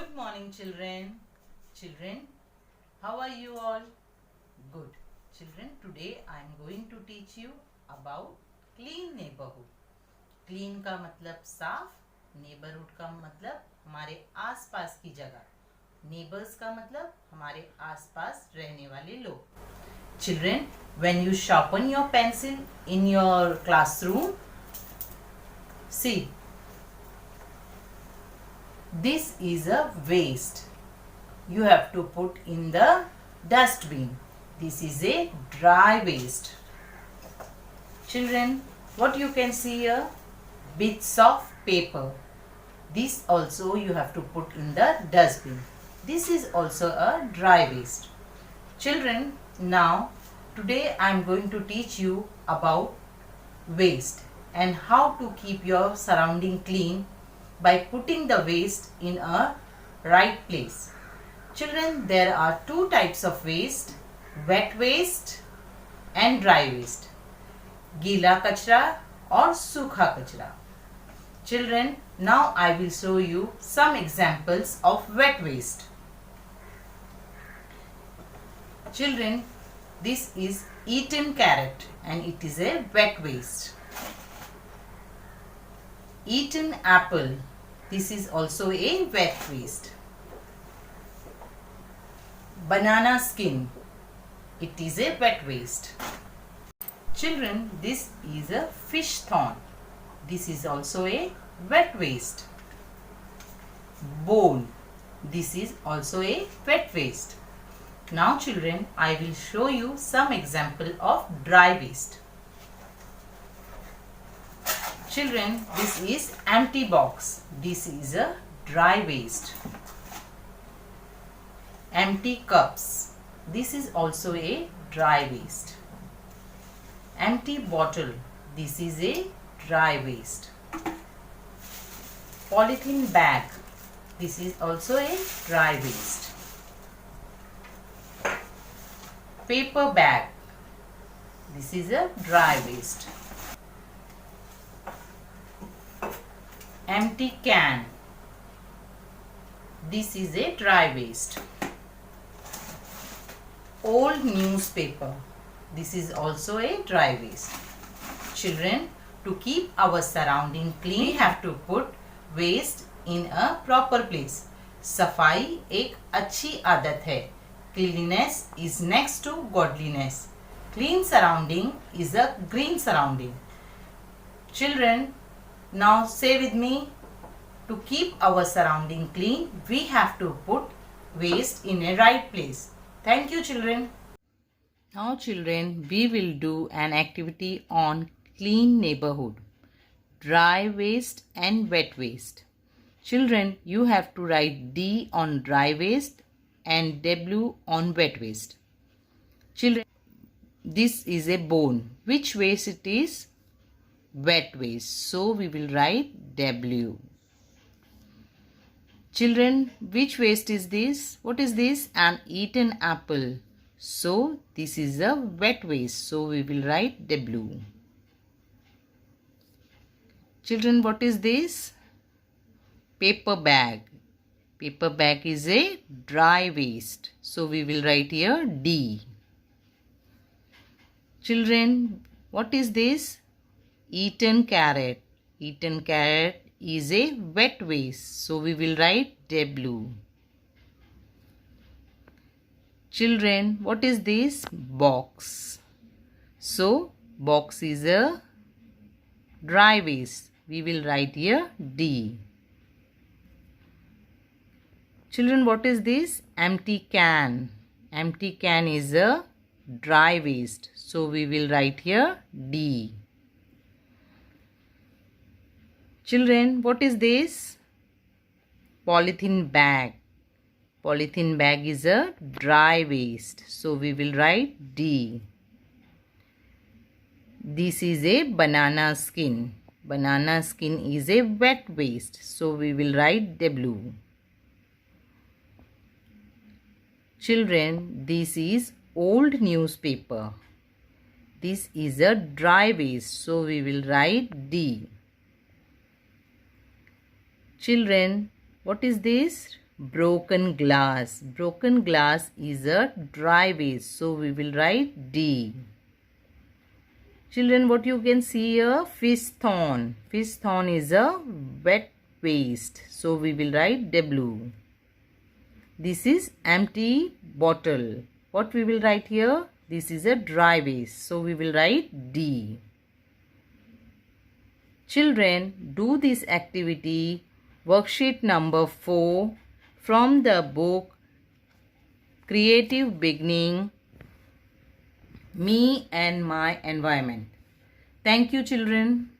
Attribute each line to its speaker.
Speaker 1: Good morning, children. Children, how are you all? Good. Children, today I am going to teach you about clean neighborhood. Clean का मतलब साफ, neighborhood का मतलब हमारे आसपास की जगह, neighbors का मतलब हमारे आसपास रहने वाले लोग. Children, when you sharpen your pencil in your classroom, see, this is a waste. You have to put in the dustbin. This is a dry waste. Children, what you can see here? Bits of paper. This also you have to put in the dustbin. This is also a dry waste. Children, now today I am going to teach you about waste and how to keep your surrounding clean by putting the waste in a right place. Children, there are two types of waste, wet waste and dry waste. गीला कचरा और सूखा कचरा. Children, now I will show you some examples of wet waste. Children, this is eaten carrot and it is a wet waste. Eaten apple, this is also a wet waste. Banana skin, it is a wet waste. Children, this is a fish thorn. This is also a wet waste. Bone, this is also a wet waste. Now children, I will show you some example of dry waste. Children, this is empty box. This is a dry waste. Empty cups. This is also a dry waste. Empty bottle. This is a dry waste. Polythene bag. This is also a dry waste. Paper bag. This is a dry waste. Empty can. This is a dry waste. Old newspaper. This is also a dry waste. Children, to keep our surrounding clean, we have to put waste in a proper place. सफाई एक अच्छी आदत है. Cleanliness is next to godliness. Clean surrounding is a green surrounding. Children, now say with me, to keep our surrounding clean, we have to put waste in a right place. Thank you, children. Now children, we will do an activity on clean neighborhood, dry waste and wet waste. Children, you have to write D on dry waste and W on wet waste. Children, this is a bone. Which waste it is? Wet waste. So we will write W. Children, which waste is this? What is this? An eaten apple. So this is a wet waste. So we will write W. Children, what is this? Paper bag. Paper bag is a dry waste. So we will write here D. Children, what is this? Eaten carrot. Eaten carrot is a wet waste. So we will write W. Children, what is this? Box. So box is a dry waste. We will write here D. Children, what is this? Empty can. Empty can is a dry waste. So we will write here D. Children, what is this? Polythene bag. Polythene bag is a dry waste. So we will write D. This is a banana skin. Banana skin is a wet waste. So we will write W. Children, this is old newspaper. This is a dry waste. So we will write D. Children, what is this? broken glass. Broken glass is a dry waste. So we will write D. Children, what you can see here? Fish thorn. Fish thorn is a wet waste. So we will write W. This is empty bottle. What we will write here? This is a dry waste. So we will write D. Children, do this activity, worksheet number 4 from the book Creative Beginning, Me and My Environment. Thank you, children.